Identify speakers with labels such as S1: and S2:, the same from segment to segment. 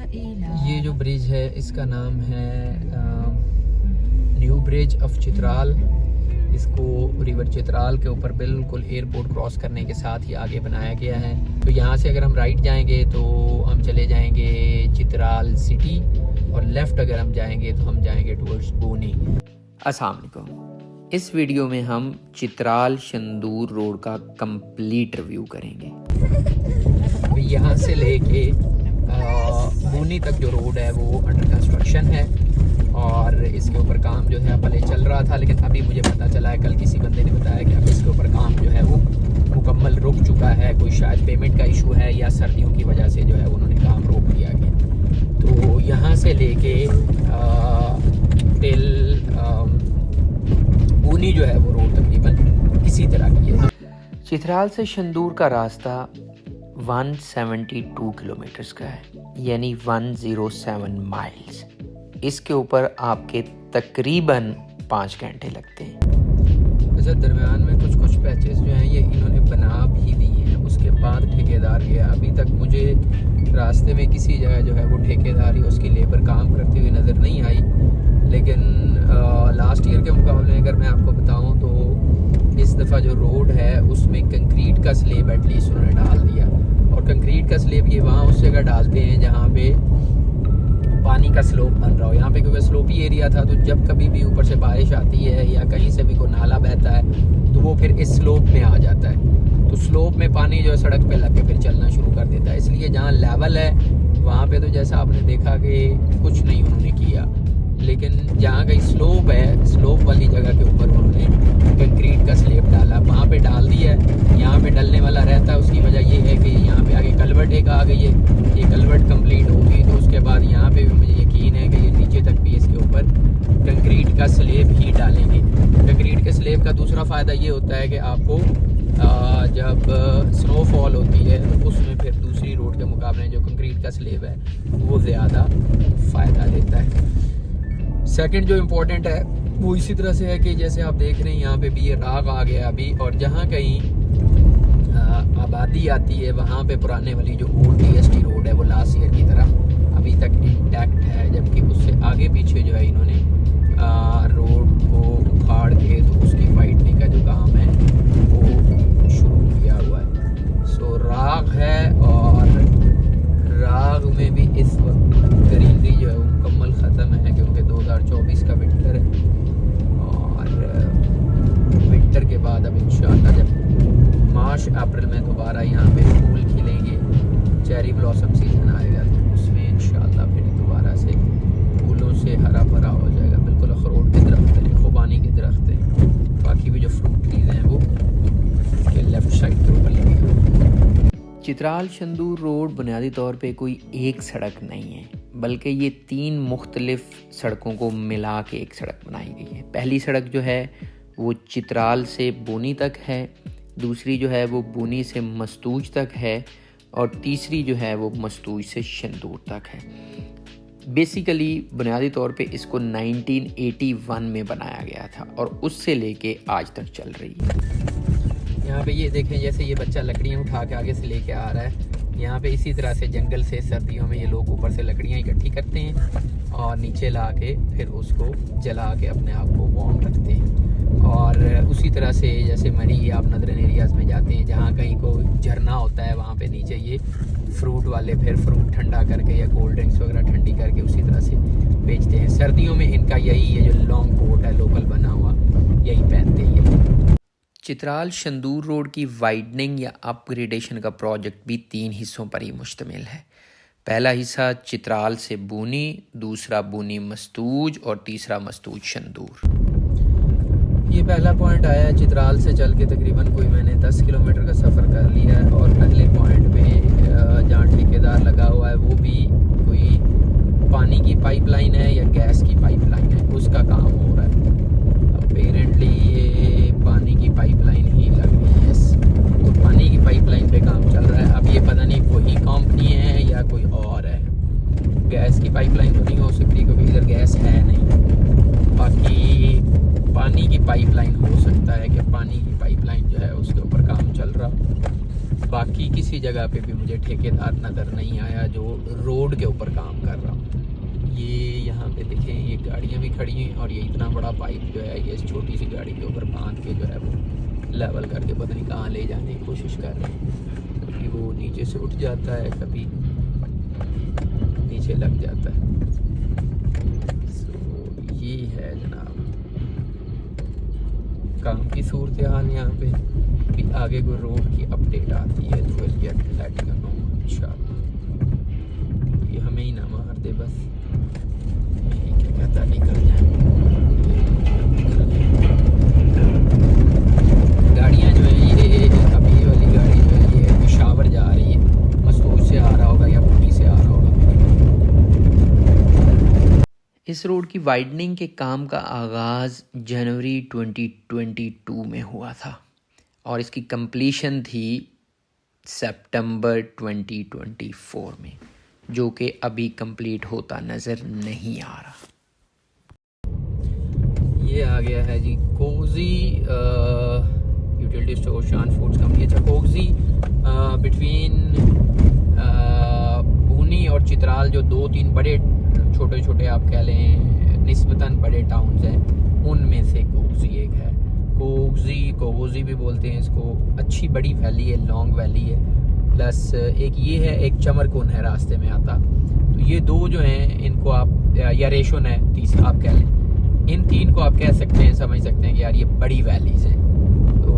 S1: ये जो ब्रिज है इसका नाम है न्यू ब्रिज ऑफ चित्राल। इसको रिवर चित्राल के ऊपर बिल्कुल एयरपोर्ट क्रॉस करने के साथ ही आगे बनाया गया है। तो यहाँ से अगर हम राइट जाएंगे तो हम चले जाएंगे चित्राल सिटी, और लेफ़्ट अगर हम जाएंगे तो हम जाएंगे टुवर्ड्स बोनी। अस्सलाम वालेकुम। इस वीडियो में हम चित्राल शंदूर रोड का कंप्लीट रिव्यू करेंगे। यहाँ से लेके बोनी तक जो रोड है वो अंडर कंस्ट्रक्शन है, और इसके ऊपर काम जो है पहले चल रहा था, लेकिन अभी मुझे पता चला है, कल किसी बंदे ने बताया कि अब इसके ऊपर काम जो है वो मुकम्मल रुक चुका है। कोई शायद पेमेंट का इशू है या सर्दियों की वजह से जो है उन्होंने काम रोक दिया गया। तो यहाँ से लेके टिल बोनी जो है वो रोड तकरीबन इसी तरह की है। चित्राल से शंदूर का रास्ता 172 किलोमीटर्स का है, यानी 107 माइल्स। इसके ऊपर आपके तकरीबन 5 घंटे लगते हैं। अच्छा, दरमियान में कुछ पैचेस जो हैं ये इन्होंने बना भी दिए हैं, उसके बाद ठेकेदार गया। अभी तक मुझे रास्ते में किसी जगह जो है वो ठेकेदार या उसकी लेबर काम करती हुई नज़र नहीं आई, लेकिन लास्ट ईयर के मुकाबले में अगर मैं आपको बताऊं तो इस दफ़ा जो रोड है उसमें कंक्रीट का स्लेब एटलीस्ट उन्होंने डाल दिया। और कंक्रीट का स्लेब ये वहाँ उस जगह डालते हैं जहाँ पे पानी का स्लोप बन रहा हो। यहाँ पे क्योंकि स्लोपी एरिया था, तो जब कभी भी ऊपर से बारिश आती है या कहीं से भी कोई नाला बहता है तो वो फिर इस स्लोप में आ जाता है। तो स्लोप में पानी जो है सड़क पे लग के फिर चलना शुरू कर देता है। इसलिए जहाँ लेवल है वहाँ पे तो जैसा आपने देखा कि कुछ नहीं उन्होंने किया, लेकिन जहाँ कहीं स्लोप है, स्लोप वाली जगह के ऊपर उन्होंने कंक्रीट का स्लेब डाला, वहाँ पे डाल दिया है। यहाँ पे डलने वाला रहता है। उसकी वजह ये है कि यहाँ पे आगे कलवर्ट एक आ गई है, ये कलवर्ट कंप्लीट होगी तो उसके बाद यहाँ पे भी मुझे यकीन है कि ये नीचे तक भी इसके ऊपर कंक्रीट का स्लेब ही डालेंगे। कंक्रीट के स्लेब का दूसरा फ़ायदा ये होता है कि आपको जब स्नोफॉल होती है तो उसमें फिर दूसरी रोड के मुकाबले जो कंक्रीट का स्लेब है वो ज़्यादा फ़ायदा देता है। सेकंड जो इम्पोर्टेंट है वो इसी तरह से है कि जैसे आप देख रहे हैं यहाँ पे भी ये राग आ गया अभी, और जहाँ कहीं आबादी आती है वहाँ पे पुराने वाली जो ओल्ड TST रोड है वो लास्ट ईयर की तरह अभी तक इंटैक्ट है, जबकि उससे आगे पीछे जो है इन्होंने रोड को उखाड़ के तो उसकी वाइडनिंग का जो काम है वो शुरू किया हुआ है। सो राग है, और राग में भी इस वक्त ग्रीनरी जो है वो मुकम्मल ख़त्म है क्योंकि 2024 का विंटर है, और विंटर के बाद अब इंशाअल्लाह जब मार्च अप्रैल में दोबारा यहाँ पे फूल खिलेंगे, चेरी ब्लॉसम सीजन आएगा तो उसमें इंशाअल्लाह फिर दोबारा से फूलों से हरा भरा हो जाएगा। बिल्कुल अखरोट के दरख्त हैं, खुबानी के दरख्त हैं, बाकी भी जो फ्रूट ट्रीज हैं वो के लेफ़्ट साइड के ऊपर लगे हुए। चित्राल शंदूर रोड बुनियादी तौर पे कोई एक सड़क नहीं है, बल्कि ये 3 मुख्तलिफ सड़कों को मिला के एक सड़क बनाई गई है। पहली सड़क जो है वो चित्राल से बोनी तक है, दूसरी जो है वो बोनी से मस्तूज तक है, और तीसरी जो है वो मस्तूज से शंदूर तक है। बेसिकली बुनियादी तौर पे इसको 1981 में बनाया गया था और उससे लेके आज तक चल रही है। यहाँ पे ये देखें, जैसे ये बच्चा लकड़ियाँ उठा के आगे से लेके आ रहा है। यहाँ पे इसी तरह से जंगल से सर्दियों में ये लोग ऊपर से लकड़ियाँ इकट्ठी करते हैं और नीचे ला के फिर उसको जला के अपने आप को वार्म रखते हैं। और उसी तरह से जैसे मरी आप नदरन एरियाज़ में जाते हैं जहाँ कहीं को झरना होता है, वहाँ पे नीचे ये फ्रूट वाले फिर फ्रूट ठंडा करके या कोल्ड ड्रिंक्स वगैरह ठंडी करके उसी तरह से बेचते हैं। सर्दियों में इनका यही है जो लॉन्ग कोट है लोकल बना हुआ, यही पहनते हैं। चित्राल शंदूर रोड की वाइडनिंग या अपग्रेडेशन का प्रोजेक्ट भी 3 हिस्सों पर ही मुश्तमिल है। पहला हिस्सा चित्राल से बोनी, दूसरा बोनी मस्तूज और तीसरा मस्तूज शंदूर। ये पहला पॉइंट आया है चित्राल से चल के तकरीबन कोई मैंने 10 किलोमीटर का सफ़र कर लिया है, और पहले पॉइंट पे जहाँ ठेकेदार लगा हुआ है वो भी कोई पानी की पाइपलाइन है या गैस की पाइपलाइन है, उसका काम हो रहा है। अपेरेंटली ये पानी की पाइपलाइन ही लग रही है, तो पानी की पाइपलाइन पे काम चल रहा है। अब ये पता नहीं वही कंपनी है या कोई और है। गैस की पाइपलाइन तो नहीं हो सकती क्योंकि इधर गैस है नहीं। बाकी पानी की पाइपलाइन हो सकता है कि पानी की पाइपलाइन जो है उसके ऊपर काम चल रहा। बाकी किसी जगह पे भी मुझे ठेकेदार नज़र नहीं आया जो रोड रोड के ऊपर काम कर रहा हूँ। ये यहाँ पे देखें, ये गाड़ियाँ भी खड़ी हैं और ये इतना बड़ा पाइप जो है ये इस छोटी सी गाड़ी के ऊपर बांध के जो है वो लेवल करके पता नहीं कहाँ ले जाने की कोशिश कर रहे हैं। कभी वो नीचे से उठ जाता है, कभी नीचे लग जाता है। तो ये है जनाब काम की सूरत हाल यहाँ पे। भी आगे कोई रोड की अपडेट आती है तो will get let you know इंशाल्लाह। ये हमें ही ना मार दे बस, यही क्या कहता निकल जाए। गाड़ियाँ जो है ये अभी वाली गाड़ी जो है ये पेशावर जा रही है, मस्तूर से आ रहा होगा या पुटी से आ रहा होगा। इस रोड की वाइडनिंग के काम का आगाज़ जनवरी 2022 में हुआ था और इसकी कंप्लीशन थी सितंबर 2024 में, जो कि अभी कंप्लीट होता नज़र नहीं आ रहा। ये आ गया है जी कोजी यूटिलिटी स्टोर शान फूड्स कंपनी। अच्छा, कोजी बिटवीन बूनी और चित्राल जो 2-3 बड़े छोटे छोटे आप कह लें निस्बतन बड़े टाउन्स हैं, उनमें से कोजी एक है। कोजी भी बोलते हैं इसको। अच्छी बड़ी वैली है, लॉन्ग वैली है। प्लस एक ये है, एक चमरकुन है रास्ते में आता। तो ये दो जो हैं इनको आप, या रेशोन है तीसरा आप कह लें, इन तीन को आप कह सकते हैं, समझ सकते हैं कि यार ये बड़ी वैलीज हैं। तो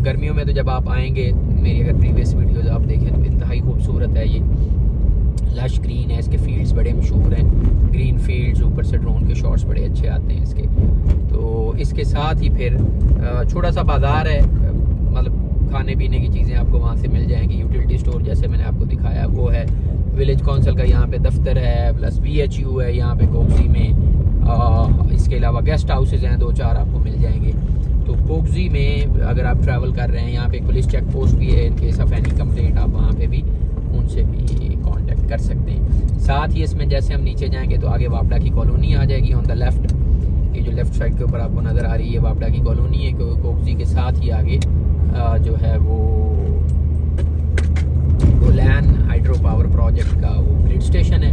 S1: गर्मियों में तो जब आप आएंगे, मेरी अगर प्रीवियस वीडियोज़ आप देखें तो इंतहाई खूबसूरत है। ये लश ग्रीन है, इसके फील्ड्स बड़े मशहूर हैं, ग्रीन फील्ड्स, ऊपर से ड्रोन के शॉट्स बड़े अच्छे आते हैं इसके। तो इसके साथ ही फिर छोटा सा बाज़ार है, मतलब खाने पीने की चीज़ें आपको वहाँ से मिल जाएंगी। यूटिलिटी स्टोर जैसे मैंने आपको दिखाया वो है। विलेज काउंसिल का यहाँ पे दफ्तर है, प्लस VHU है यहाँ पे कोक्सी में। इसके अलावा गेस्ट हाउसेज हैं 2-4 आपको मिल जाएंगे। तो कोक्सी में अगर आप ट्रैवल कर रहे हैं, यहाँ पे पुलिस चेक पोस्ट भी है। In case of any complaint आप वहाँ पे भी उनसे भी कांटेक्ट कर सकते हैं। साथ ही इसमें जैसे हम नीचे जाएंगे तो आगे वापडा की कॉलोनी आ जाएगी ऑन द लेफ्ट। ये जो लेफ्ट साइड के ऊपर आपको नज़र आ रही है वापडा की कॉलोनी है। कोक्सी के साथ ही आगे जो है वो गोलैन हाइड्रो पावर प्रोजेक्ट का वो ग्रिड स्टेशन है।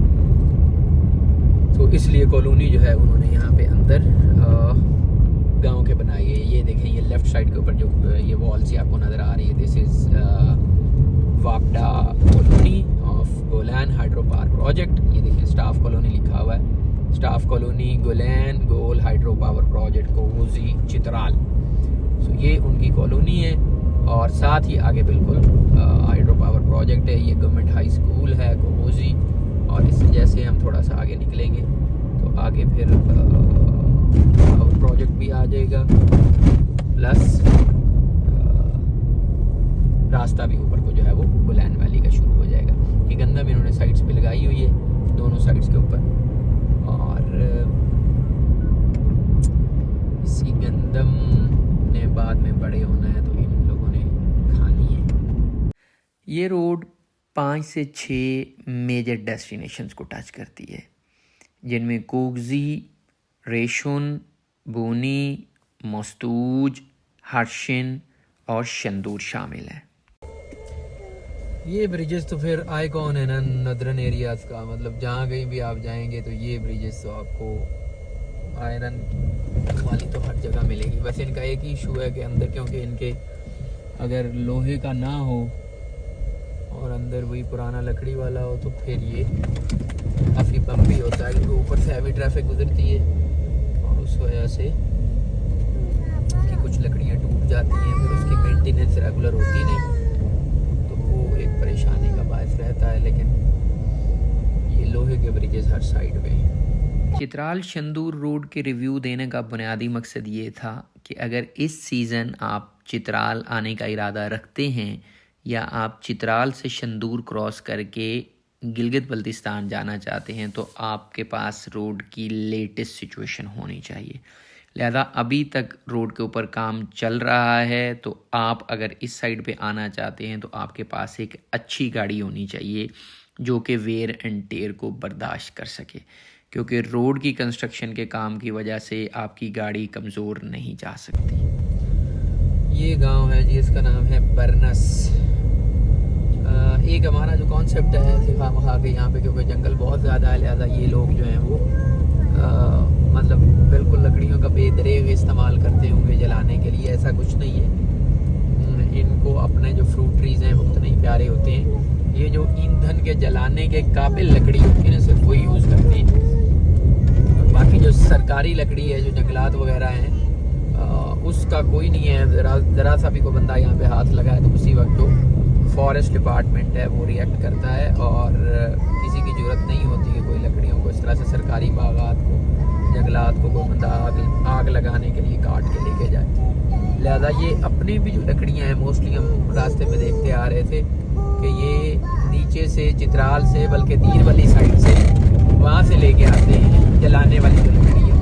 S1: तो इसलिए कॉलोनी जो है उन्होंने यहाँ पे अंदर गांव के बनाई है। ये देखें, ये लेफ्ट साइड के ऊपर जो ये वॉल सी आपको नज़र आ रही है, दिस इज़ वापडा colony of Golen hydro power project. ये देखिए स्टाफ कॉलोनी लिखा हुआ है, स्टाफ कॉलोनी गोलैन गोल hydro power project Koghozi Chitral. तो ये उनकी कॉलोनी है और साथ ही आगे बिल्कुल हाइड्रो पावर प्रोजेक्ट है। ये गवर्नमेंट हाई स्कूल है कोजी। और इससे जैसे हम थोड़ा सा आगे निकलेंगे तो आगे फिर पावर प्रोजेक्ट भी आ जाएगा, प्लस रास्ता भी ऊपर को जो है वो गोलैन वैली का शुरू हो जाएगा। ये गंदम इन्होंने साइड्स पे लगाई हुई है, दोनों साइड्स के ऊपर। और इसी गंदम ने बाद में बड़े होना है तो इन लोगों ने खानी है। ये रोड 5 से 6 मेजर डेस्टिनेशंस को टच करती है, जिनमें कोक्जी, रेशुन, बूनी, मस्तूज, हर्शिन और शंदूर शामिल हैं। ये ब्रिजेस तो फिर आइकॉन है ना नदरन एरियाज़ का, मतलब जहाँ कहीं भी आप जाएंगे तो ये ब्रिजेस तो आपको आयरन वाली तो हर जगह मिलेगी। बस इनका एक ही इशू है कि अंदर, क्योंकि इनके अगर लोहे का ना हो और अंदर वही पुराना लकड़ी वाला हो तो फिर ये काफ़ी बम्पी होता है, क्योंकि ऊपर से हैवी ट्रैफिक गुजरती है और उस वजह से कि कुछ लकड़ियाँ टूट जाती हैं, फिर उसकी मेंटेनेंस रेगुलर होती नहीं, तो वो एक परेशानी का बायस रहता है। लेकिन ये लोहे के ब्रिजेस हर साइड पे हैं। चित्राल शंदूर रोड के रिव्यू देने का बुनियादी मकसद ये था कि अगर इस सीज़न आप चित्राल आने का इरादा रखते हैं या आप चित्राल से शंदूर क्रॉस करके गिलगित बल्तिस्तान जाना चाहते हैं तो आपके पास रोड की लेटेस्ट सिचुएशन होनी चाहिए। लिहाजा अभी तक रोड के ऊपर काम चल रहा है, तो आप अगर इस साइड पे आना चाहते हैं तो आपके पास एक अच्छी गाड़ी होनी चाहिए जो कि वेयर एंड टेयर को बर्दाश्त कर सके, क्योंकि रोड की कंस्ट्रक्शन के काम की वजह से आपकी गाड़ी कमज़ोर नहीं जा सकती। ये गांव है जी, इसका नाम है बरनस। एक हमारा जो कॉन्सेप्ट है सिखा मखा के यहाँ पे, क्योंकि जंगल बहुत ज़्यादा है, लिहाजा ये लोग जो हैं वो मतलब बिल्कुल लकड़ियों का बेदरेग इस्तेमाल करते होंगे जलाने के लिए। ऐसा कुछ नहीं है, इनको अपने जो फ्रूट ट्रीज़ हैं वो उतने ही प्यारे होते हैं। ये जो ईंधन के जलाने के काबिल लकड़ी होती है ना, सिर्फ वही यूज़ करते हैं। बाकी जो सरकारी लकड़ी है, जो जंगलात वगैरह हैं, उसका कोई नहीं है। ज़रा सा भी कोई बंदा यहाँ पे हाथ लगाए तो उसी वक्त जो फॉरेस्ट डिपार्टमेंट है वो रिएक्ट करता है, और किसी की ज़रूरत नहीं होती कि कोई लकड़ियों को इस तरह से सरकारी बागात को, जंगलात को कोई बंदा आग लगाने के लिए काट के लेके जाए। लिहाजा ये अपनी भी जो लकड़ियाँ हैं, मोस्टली हम रास्ते में देखते आ रहे थे कि ये नीचे से चित्राल से, बल्कि दीर वाली साइड से वहाँ से लेके आते हैं जलाने वाली जो लकड़ी है।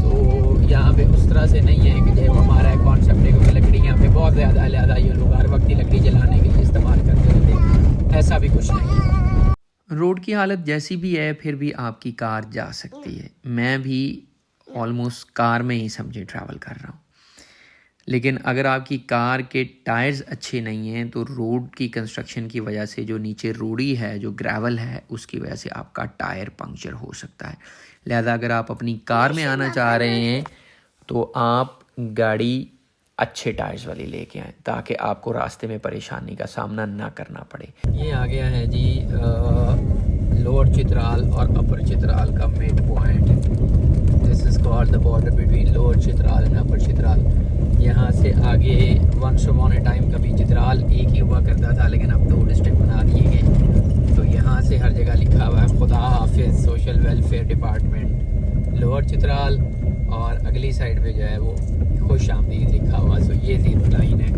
S1: तो यहाँ पे उस तरह से नहीं है कि जो हमारा कॉन्सेप्ट है, क्योंकि लकड़ी यहाँ पे बहुत ज़्यादा है, लिहाजा ये लोग हर वक्त ही लकड़ी जलाने के लिए इस्तेमाल करते रहते हैं। ऐसा भी कुछ नहीं है।
S2: रोड की हालत जैसी भी है, फिर भी आपकी कार जा सकती है। मैं भी ऑलमोस्ट कार में ही समझे ट्रैवल कर रहा हूँ, लेकिन अगर आपकी कार के टायर्स अच्छे नहीं हैं तो रोड की कंस्ट्रक्शन की वजह से, जो नीचे रोड़ी है, जो ग्रेवल है, उसकी वजह से आपका टायर पंक्चर हो सकता है। लिहाजा अगर आप अपनी कार में आना चाह रहे हैं तो आप गाड़ी अच्छे टायर्स वाली लेके आएँ, ताकि आपको रास्ते में परेशानी का सामना ना करना पड़े।
S1: ये आ गया है जी लोअर चित्राल और अपर चित्राल का mid point. This is called the border between lower Chitral and upper Chitral. यहाँ से आगे वंस अपॉन ए टाइम कभी चित्राल एक ही हुआ करता था, लेकिन अब 2 डिस्ट्रिक्ट बना दिए गए। तो यहाँ से हर जगह लिखा हुआ है खुदा हाफिज़ social welfare department lower Chitral, और अगली साइड पे जो है वो खुश आमदीद लिखा हुआ। सो ये 0 लाइन है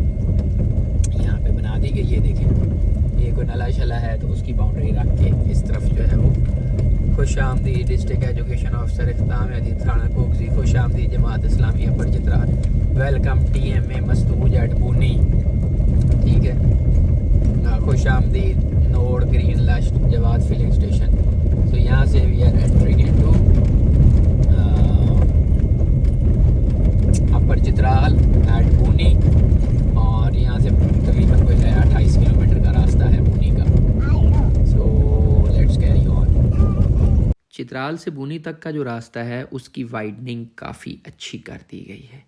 S1: यहाँ पे बना दी गई है। देखें, ये कोई नला शला है तो उसकी बाउंड्री रख के इस तरफ जो है वो खुश आमदीद डिस्ट्रिक्ट एजुकेशन ऑफिसर इख्ताम अदीद थाना कोगजी, खुश आमदीद Jamaat Islami upper Chitral, welcome TMA Mastuj at Booni. ठीक है, खुश आमदीद नोड ग्रीन लस्ट जवाद फिलिंग स्टेशन। तो यहाँ से we are entering into upper Chitral at Booni, और यहाँ से तकरीबन कोई 28 किलोमीटर का रास्ता है बूनी का। So let's carry on.
S2: Chitral से बूनी तक का जो रास्ता है उसकी वाइडनिंग काफ़ी अच्छी कर दी गई है,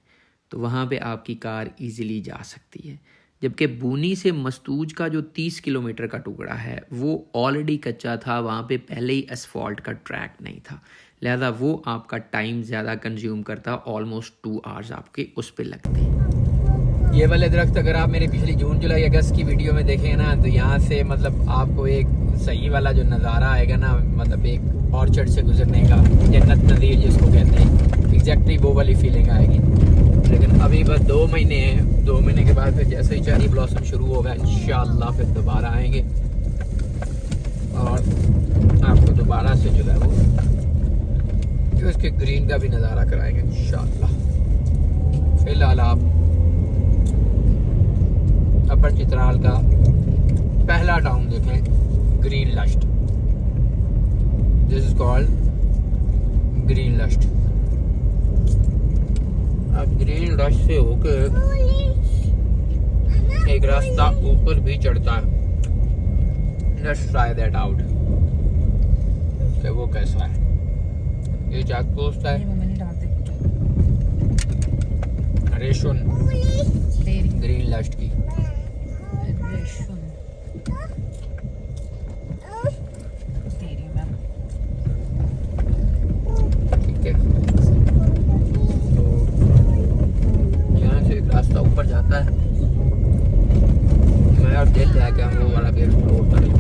S2: तो वहाँ पे आपकी कार इजीली जा सकती है। जबकि बूनी से मस्तूज का जो 30 किलोमीटर का टुकड़ा है वो ऑलरेडी कच्चा था, वहाँ पे पहले ही एसफॉल्ट का ट्रैक नहीं था, लिहाजा वो आपका टाइम ज़्यादा कंज्यूम करता। ऑलमोस्ट 2 आवर्स आपके उस पर लगते हैं।
S1: ये वाले दरख्त अगर आप मेरी पिछली जून जुलाई अगस्त की वीडियो में देखें ना, तो यहाँ से मतलब आपको एक सही वाला जो नज़ारा आएगा ना, मतलब एक ऑर्चर्ड से गुजरने का, जन्नत नज़ीर जिसको कहते हैं, एग्जैक्टली वो वाली फीलिंग आएगी। लेकिन अभी बस 2 महीने हैं, 2 महीने के बाद फिर जैसे ही चेरी ब्लॉसम शुरू होगा इंशाअल्लाह फिर दोबारा आएंगे और आपको दोबारा से जो है वो जो इसके ग्रीन का भी नज़ारा कराएंगे इंशाअल्लाह। फिलहाल आप अपर चित्राल का पहला टाउन देखें, green lust. This is called green lust. अब ग्रीन लस्ट से होकर एक रास्ता ऊपर भी चढ़ता है। लेट्स ट्राई दैट आउट कि वो कैसा है। ये चेक पोस्ट है रेशुन ग्रीन लस्ट की। ठीक है, तो यहाँ से एक रास्ता ऊपर जाता है। मैं और दिल जाके हम वो वाला भी एक्सप्लोर करेंगे।